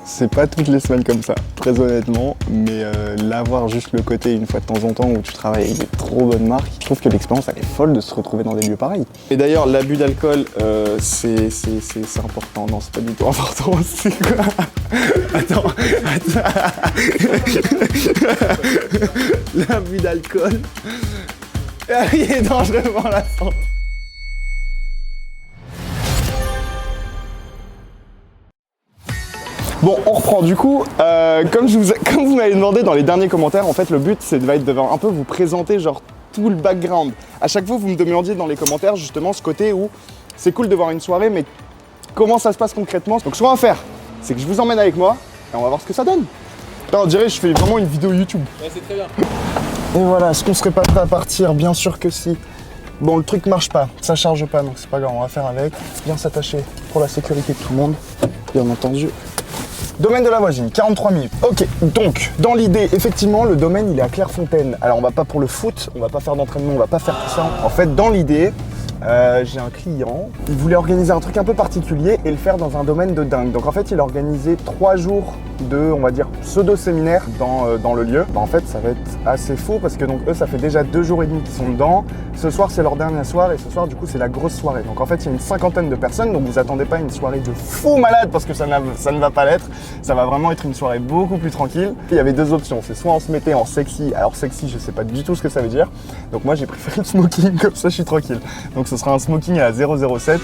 C'est pas toutes les semaines comme ça, très honnêtement, mais l'avoir juste le côté une fois de temps en temps où tu travailles avec des trop bonnes marques, je trouve que l'expérience elle est folle de se retrouver dans des lieux pareils. Et d'ailleurs, l'abus d'alcool, c'est important. Non, c'est pas du tout important, c'est quoi? Attends. L'abus d'alcool, il est dangereux pour la santé. Bon, on reprend du coup, comme vous m'avez demandé dans les derniers commentaires, en fait le but c'est de un peu vous présenter genre tout le background. À chaque fois vous me demandiez dans les commentaires justement ce côté où c'est cool de voir une soirée mais comment ça se passe concrètement. Donc ce qu'on va faire, c'est que je vous emmène avec moi et on va voir ce que ça donne. Là on dirait que je fais vraiment une vidéo YouTube. Ouais, c'est très bien. Et voilà, est-ce qu'on serait pas prêt à partir? Bien sûr que si. Bon, le truc marche pas, ça charge pas donc c'est pas grave, on va faire avec. Bien s'attacher pour la sécurité de tout le monde, bien entendu. Domaine de la voisine, 43 minutes. Ok, donc, dans l'idée, effectivement, le domaine, il est à Clairefontaine. Alors, on va pas pour le foot, on va pas faire d'entraînement, on va pas faire tout ça. En fait, dans l'idée, j'ai un client, il voulait organiser un truc un peu particulier et le faire dans un domaine de dingue. Donc, en fait, il a organisé 3 jours de, on va dire, pseudo-séminaire dans le lieu. Bah, en fait, ça va être assez fou parce que donc eux, ça fait déjà 2 jours et demi qu'ils sont dedans. Ce soir, c'est leur dernier soir et ce soir, du coup, c'est la grosse soirée. Donc, en fait, il y a une cinquantaine de personnes. Donc, vous attendez pas une soirée de fou malade parce que ça ne va pas l'être. Ça va vraiment être une soirée beaucoup plus tranquille. Il y avait 2 options. C'est soit on se mettait en sexy. Alors, sexy, je sais pas du tout ce que ça veut dire. Donc, moi, j'ai préféré le smoking. Comme ça, je suis tranquille. Donc, ce sera un smoking à 007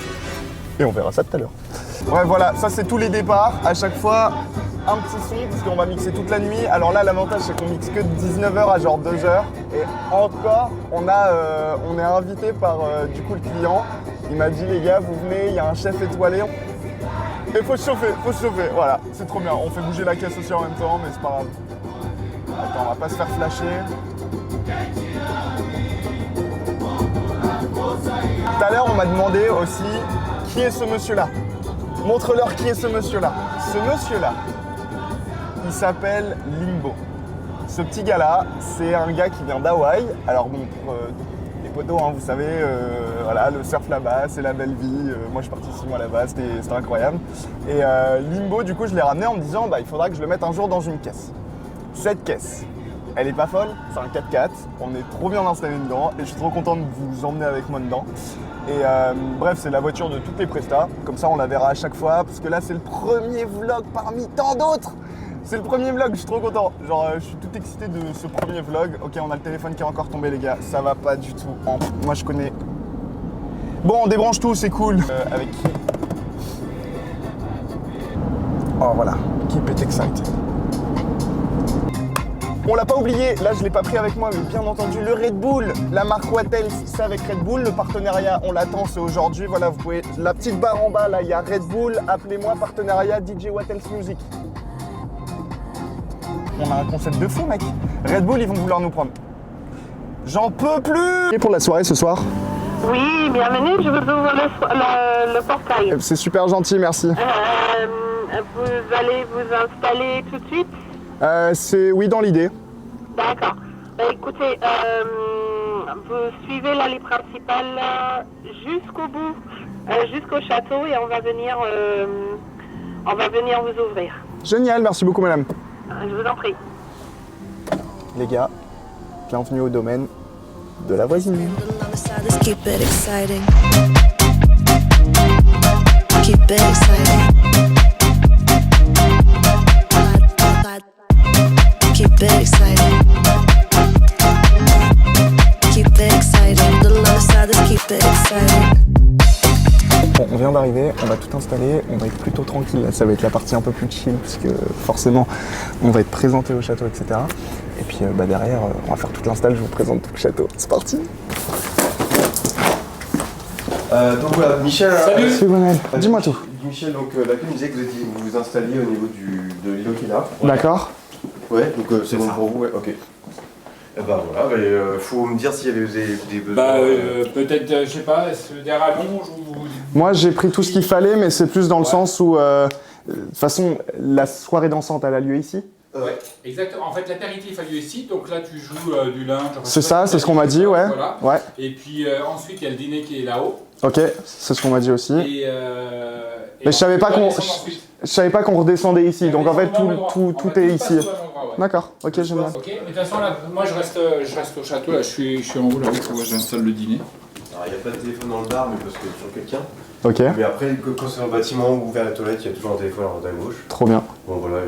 et on verra ça tout à l'heure. Ouais, voilà, ça c'est tous les départs. À chaque fois, un petit son parce qu'on va mixer toute la nuit. Alors là, l'avantage c'est qu'on mixe que de 19h à genre 2h. Et encore, on est invité par du coup le client. Il m'a dit les gars, vous venez, il y a un chef étoilé. Et faut se chauffer, voilà, c'est trop bien. On fait bouger la caisse aussi en même temps, mais c'est pas grave. Attends, on va pas se faire flasher. Tout à l'heure, on m'a demandé aussi qui est ce monsieur-là. Montre-leur qui est ce monsieur-là. Ce monsieur-là, il s'appelle Limbo. Ce petit gars-là, c'est un gars qui vient d'Hawaï. Alors bon, pour les potos, hein, vous savez, voilà, le surf là-bas, c'est la belle vie. Moi, je suis parti 6 mois là-bas, c'était incroyable. Et Limbo, du coup, je l'ai ramené en me disant, bah, il faudra que je le mette un jour dans une caisse. Cette caisse, elle est pas folle, c'est un 4x4. On est trop bien installé dedans et je suis trop content de vous emmener avec moi dedans. Et bref, c'est la voiture de toutes les prestas. Comme ça, on la verra à chaque fois. Parce que là, c'est le premier vlog parmi tant d'autres. C'est le premier vlog, je suis trop content. Genre, je suis tout excité de ce premier vlog. Ok, on a le téléphone qui est encore tombé, les gars. Ça va pas du tout. Moi, je connais. Bon, on débranche tout, c'est cool. Avec qui? Oh, voilà. Keep it excited. On l'a pas oublié, là je l'ai pas pris avec moi, mais bien entendu le Red Bull, la marque Wattels, c'est avec Red Bull, le partenariat on l'attend, c'est aujourd'hui, voilà vous pouvez, la petite barre en bas là il y a Red Bull, appelez-moi partenariat DJ Wattels Music. On a un concept de fou mec, Red Bull ils vont vouloir nous prendre. J'en peux plus. Et pour la soirée ce soir? Oui, bienvenue, je vous ouvre le portail. C'est super gentil, merci. Vous allez vous installer tout de suite? C'est oui dans l'idée. D'accord. Bah, écoutez, vous suivez l'allée principale jusqu'au bout, jusqu'au château et on va venir vous ouvrir. Génial, merci beaucoup madame. Je vous en prie. Les gars, bienvenue au domaine de la voisine. Keep it exciting. Keep it exciting. Keep it exciting. Keep it exciting. Little on the side, let's keep it exciting. Bon, on vient d'arriver, on va tout installer, on va être plutôt tranquille, là, ça va être la partie un peu plus chill puisque forcément on va être présenté au château, etc. Et puis bah, derrière, on va faire toute l'install, je vous présente tout le château. C'est parti. Donc voilà, Michel. Salut Bonel, dis-moi tout. Michel, donc la me disait que vous vous installiez au niveau de l'îlot qu'il a. D'accord. Ouais, donc c'est bon pour vous, ouais, ok. Et bah voilà, faut me dire s'il y avait des besoins. Bah peut-être, je sais pas, des rallonges ou... Moi j'ai pris tout ce qu'il fallait, mais c'est plus dans le sens où, de toute façon, la soirée dansante, elle a lieu ici. Ouais, exactement. En fait, l'apéritif a lieu ici, donc là tu joues du linge. C'est ça, c'est ce qu'on m'a dit, ouais. Voilà. Ouais. Et puis ensuite il y a le dîner qui est là-haut. Ok, c'est ce qu'on m'a dit aussi. Et Mais je savais pas qu'on redescendait ici, Et donc en fait tout est ici. Ouais. D'accord, ok, génial. Ok, mais de toute façon là, moi je reste au château, là je suis en haut là, où j'installe le dîner. Alors il n'y a pas de téléphone dans le bar, mais parce que sur quelqu'un. Ok, Mais après, quand c'est dans le bâtiment ou vers la toilette, il y a toujours un téléphone à droite à gauche. trop bien. Bon voilà.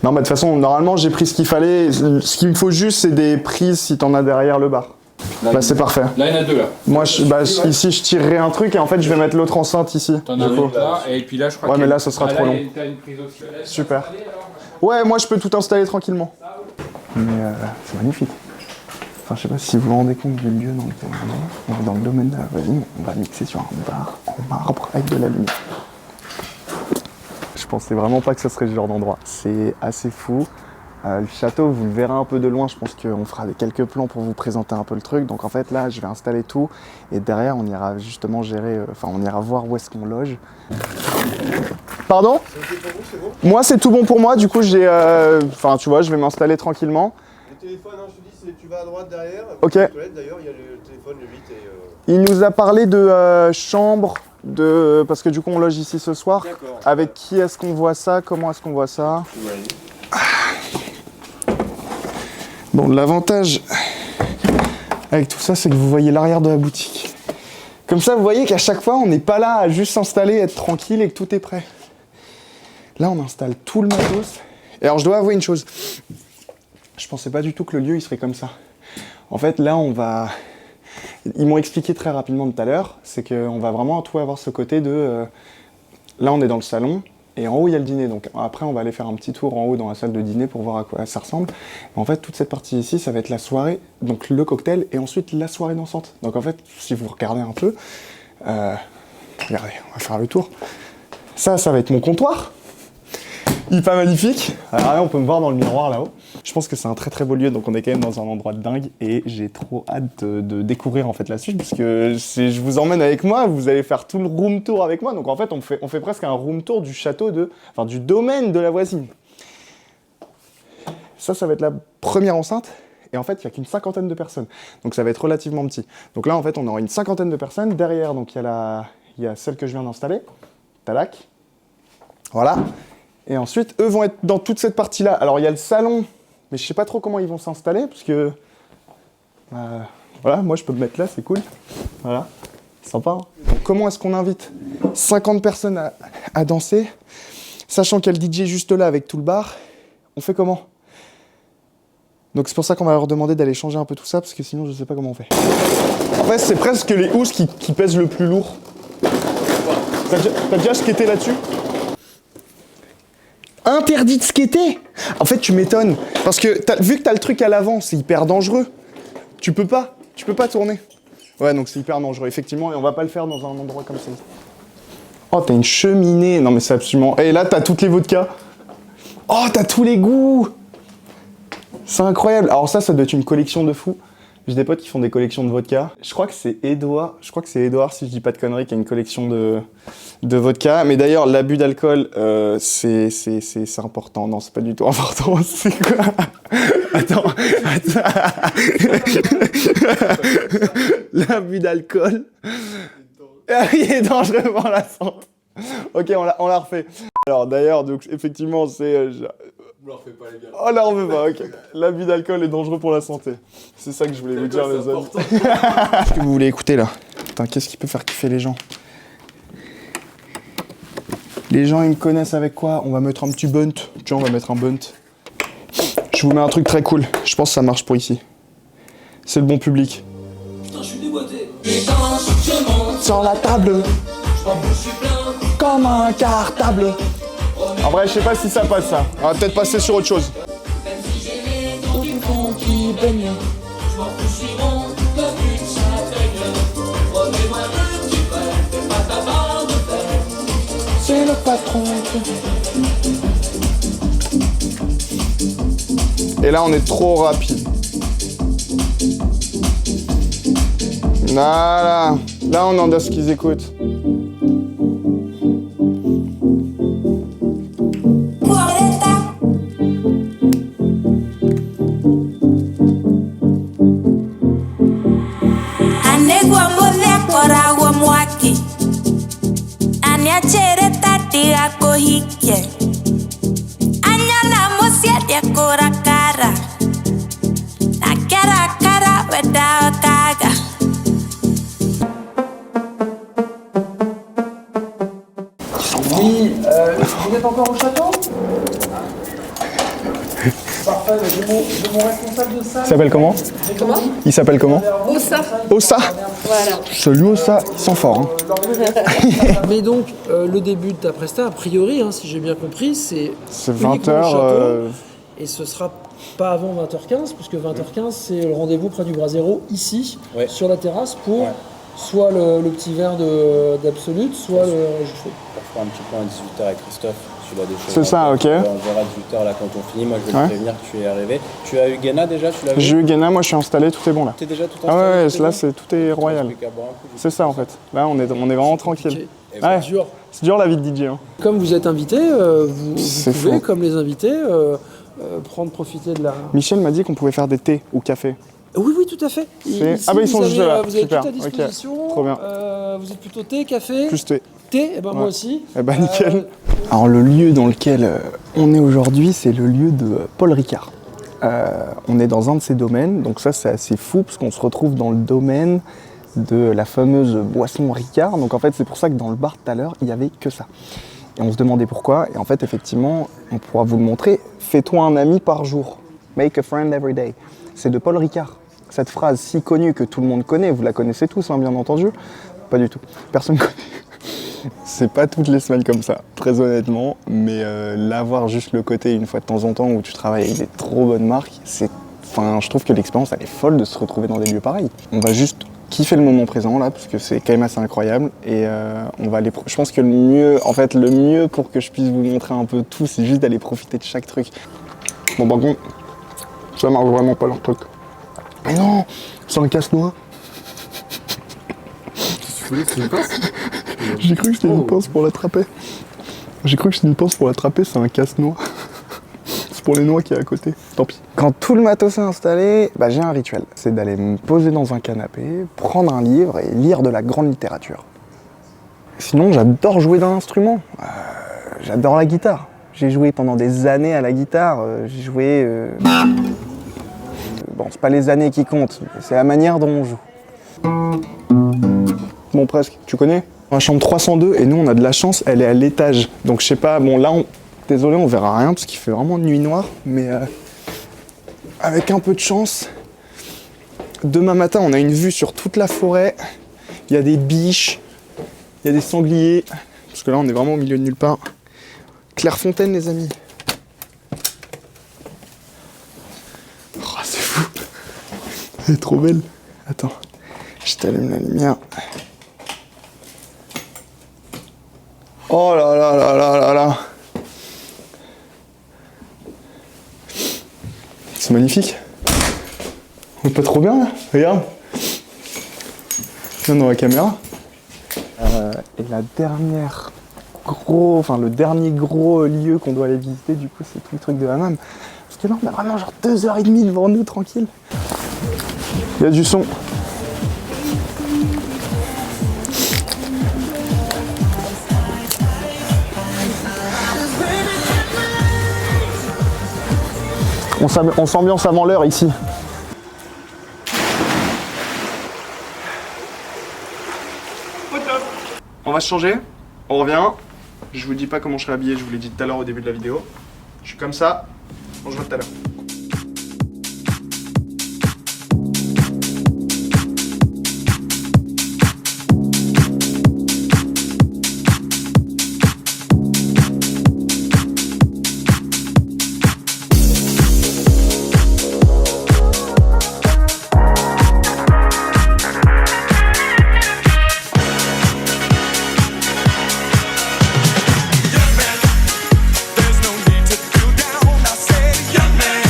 Non, mais de toute façon, normalement j'ai pris ce qu'il fallait. Ce qu'il me faut juste, c'est des prises si t'en as derrière le bar. Là, Bah c'est parfait. Là il y en a deux là. Moi, ici je tirerai un truc et en fait je vais mettre l'autre enceinte ici. T'en as du coup. une là, et puis là je crois Ouais, qu'il y a- mais là, ça sera trop long. T'as une prise aussi. Super. Ouais, moi je peux tout installer tranquillement. Mais c'est magnifique. Enfin, je sais pas si vous vous rendez compte du lieu dans lequel on est dans le domaine de la voisine, on va mixer sur un bar en marbre avec de la lumière. Je pensais vraiment pas que ce serait ce genre d'endroit. C'est assez fou. Le château, vous le verrez un peu de loin, je pense qu'on fera quelques plans pour vous présenter un peu le truc. Donc en fait là, je vais installer tout et derrière on ira justement gérer, on ira voir où est-ce qu'on loge. Pardon ? C'est ok pour vous, c'est bon? Moi c'est tout bon pour moi, du coup j'ai... tu vois, je vais m'installer tranquillement. Le téléphone, hein, je te dis, tu vas à droite derrière. Ok. La toilette d'ailleurs, il y a le téléphone, le 8 et. Il nous a parlé de chambre, parce que du coup on loge ici ce soir. D'accord. Avec qui est-ce qu'on voit ça? Comment est-ce qu'on voit ça? Bon, l'avantage avec tout ça, c'est que vous voyez l'arrière de la boutique. Comme ça, vous voyez qu'à chaque fois, on n'est pas là à juste s'installer, être tranquille et que tout est prêt. Là, on installe tout le matos. Et alors, je dois avouer une chose. Je pensais pas du tout que le lieu, il serait comme ça. En fait, là, on va... Ils m'ont expliqué très rapidement tout à l'heure, c'est qu'on va vraiment tout avoir ce côté de... Là, on est dans le salon, et en haut, il y a le dîner. Donc après, on va aller faire un petit tour en haut dans la salle de dîner pour voir à quoi ça ressemble. En fait, toute cette partie ici, ça va être la soirée, donc le cocktail, et ensuite la soirée dansante. Donc en fait, si vous regardez un peu... regardez, on va faire le tour. Ça va être mon comptoir. Il est pas magnifique. Alors là, on peut me voir dans le miroir là-haut. Je pense que c'est un très très beau lieu, donc on est quand même dans un endroit de dingue et j'ai trop hâte de découvrir en fait la suite parce que je vous emmène avec moi, vous allez faire tout le room tour avec moi. Donc en fait, on fait presque un room tour du château du domaine de la voisine. Ça va être la première enceinte. Et en fait, il n'y a qu'une 50aine de personnes. Donc ça va être relativement petit. Donc là, en fait, on aura une 50aine de personnes. Derrière, donc il y a celle que je viens d'installer. Talac. Voilà. Et ensuite, eux vont être dans toute cette partie-là. Alors, il y a le salon, mais je sais pas trop comment ils vont s'installer, parce que... voilà, moi, je peux me mettre là, c'est cool. Voilà. Sympa, hein. Donc, comment est-ce qu'on invite 50 personnes à danser, sachant qu'il y a le DJ juste là avec tout le bar? On fait comment? Donc, c'est pour ça qu'on va leur demander d'aller changer un peu tout ça, parce que sinon, je sais pas comment on fait. En fait, c'est presque les housses qui pèsent le plus lourd. T'as déjà skaté là-dessus? Interdit de skater. En fait, tu m'étonnes. Parce que vu que t'as le truc à l'avant, c'est hyper dangereux. Tu peux pas tourner. Ouais, donc c'est hyper dangereux, effectivement, et on va pas le faire dans un endroit comme ça. Oh, t'as une cheminée. Non, mais c'est absolument... Et là, t'as toutes les vodkas. Oh, t'as tous les goûts. C'est incroyable. Alors ça doit être une collection de fous. J'ai des potes qui font des collections de vodka. Je crois que c'est Edouard, si je dis pas de conneries, qui a une collection de vodka. Mais d'ailleurs, l'abus d'alcool, c'est important. Non, c'est pas du tout important. C'est quoi? Attends. L'abus d'alcool il est dangereux pour la santé. Ok, on la refait. Alors d'ailleurs, donc effectivement, c'est... Vous leur faites pas, les gars. Oh là, on veut pas, ok. L'abus d'alcool est dangereux pour la santé. C'est ça que je voulais vous dire, les amis. Qu'est-ce que vous voulez écouter, là? Putain, qu'est-ce qui peut faire kiffer les gens? Les gens, ils me connaissent avec quoi? On va mettre un petit bunt. Tiens, on va mettre un bunt. Je vous mets un truc très cool. Je pense que ça marche pour ici. C'est le bon public. Putain, je suis déboîté. Sur la table. Comme un cartable. En vrai, je sais pas si ça passe, ça. On va peut-être passer sur autre chose. C'est le patron. Et là, on est trop rapide. Voilà. Là, on entend ce qu'ils écoutent. ya cura cara. La cara cara, verdad caga. Oui, vous êtes encore au château? Parfait, j'ai mon responsable de salle. Il s'appelle comment? Il s'appelle comment? Ossa. Ossa. Voilà. Salut Ossa, il sent fort. Hein. Mais donc, le début de ta presta, a priori, hein, si j'ai bien compris, c'est uniquement 20 au heures. château, et ce sera pas avant 20h15, puisque 20h15, c'est le rendez-vous près du Brasero, ici, sur la terrasse, pour soit le petit verre d'Absolute, soit le réchauffé. On fera un petit point à 18h avec Christophe. Celui-là des choses. C'est ça, ok. On verra 18h là quand on finit. Moi, je vais te prévenir que tu es arrivé. Tu as eu Guéna déjà, tu l'as vu? J'ai eu Guéna, moi je suis installé, tout est bon là. T'es déjà tout Ah installé? ouais, là c'est tout est royal. C'est ça en fait. Là on est vraiment tranquille. Ouais. Dur. C'est dur la vie de DJ. Hein. Comme vous êtes invité, vous C'est pouvez, faux. comme les invités, profiter de la... Michel m'a dit qu'on pouvait faire des thés ou café. Oui, oui, tout à fait. C'est- Ici, Ah bah, ils sont vous juste avez, là. Vous avez Super. tout à disposition. Ok. Trop bien. Vous êtes plutôt thé, café, Plus thé. thé, et ben moi Ouais. aussi. Eh ben nickel. Alors le lieu dans lequel on est aujourd'hui, c'est le lieu de Paul Ricard. On est dans un de ses domaines, donc ça c'est assez fou parce qu'on se retrouve dans le domaine de la fameuse boisson Ricard. Donc en fait c'est pour ça que dans le bar tout à l'heure il n'y avait que ça. Et on se demandait pourquoi, et en fait effectivement on pourra vous le montrer, fais-toi un ami par jour, make a friend every day. C'est de Paul Ricard. Cette phrase si connue que tout le monde connaît, vous la connaissez tous hein, bien entendu, pas du tout, personne ne connaît. C'est pas toutes les semaines comme ça, très honnêtement, mais l'avoir juste le côté une fois de temps en temps où tu travailles avec des trop bonnes marques, je trouve que l'expérience elle est folle de se retrouver dans des lieux pareils. On va juste kiffer le moment présent là, parce que c'est quand même assez incroyable, et on va aller. Je pense que le mieux pour que je puisse vous montrer un peu tout, c'est juste d'aller profiter de chaque truc. Bon par contre, ça marche vraiment pas leur truc. Mais non, c'est un casse-noix. J'ai cru que c'était une pince pour l'attraper. C'est un casse-noix. C'est pour les noix qui est à côté. Tant pis. Quand tout le matos est installé, j'ai un rituel. C'est d'aller me poser dans un canapé, prendre un livre et lire de la grande littérature. Sinon, j'adore jouer d'un instrument. J'adore la guitare. J'ai joué pendant des années à la guitare. J'ai joué... Bon, c'est pas les années qui comptent, c'est la manière dont on joue. Bon, presque. Tu connais? La chambre 302, et nous, on a de la chance, elle est à l'étage. Donc, je sais pas, bon, là, désolé, on verra rien, parce qu'il fait vraiment nuit noire, mais avec un peu de chance, demain matin, on a une vue sur toute la forêt. Il y a des biches, il y a des sangliers, parce que là, on est vraiment au milieu de nulle part. Clairefontaine, les amis. Oh, c'est fou. Elle est trop belle. Attends, je t'allume la lumière. Oh là là là là là là. C'est magnifique. On est pas trop bien là? Regarde. Viens dans la caméra. Et le dernier gros lieu qu'on doit aller visiter, du coup, c'est tout le truc de Hammam. Parce que là, on a vraiment genre 2h30 devant nous, tranquille. Il y a du son. On s'ambiance avant l'heure ici. On va se changer, on revient. Je vous dis pas comment je serai habillé, je vous l'ai dit tout à l'heure au début de la vidéo. Je suis comme ça, on se voit tout à l'heure. There's no need to feel down. I said, young man.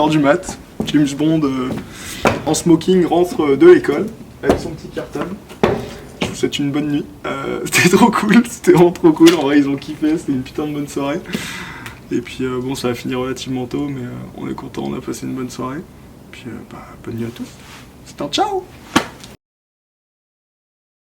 1h du mat. James Bond en smoking rentre de l'école avec son petit cartable. Je vous souhaite une bonne nuit. C'était trop cool, c'était vraiment trop cool. En vrai, ils ont kiffé, c'était une putain de bonne soirée. Et puis bon, ça va finir relativement tôt, mais on est content, on a passé une bonne soirée. Puis bonne nuit à tous. C'était un ciao!